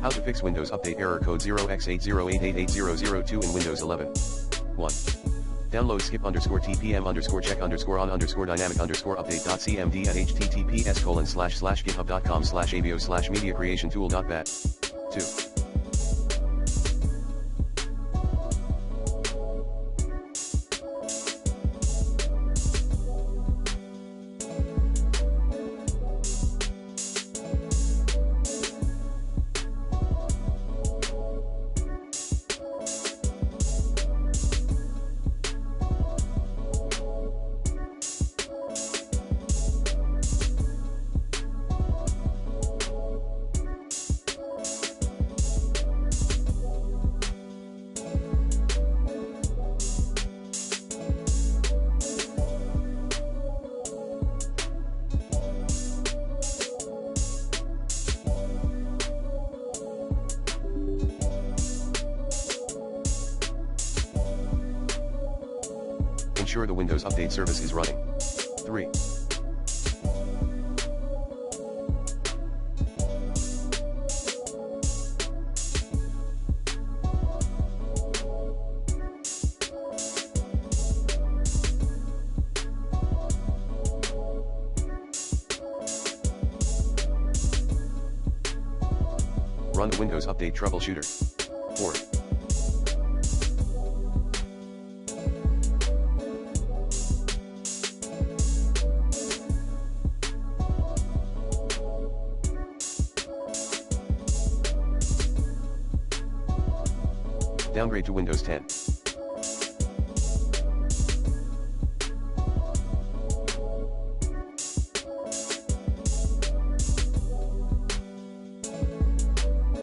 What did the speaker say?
How to fix Windows Update error code 0x80888002 in Windows 11. 1. Download skip_check_on_dynamic_update.cmd at https://github.com/avio/mediacreationtool.bat. 2. Ensure the Windows Update service is running. 3. Run the Windows Update troubleshooter. 4. Downgrade to Windows 10.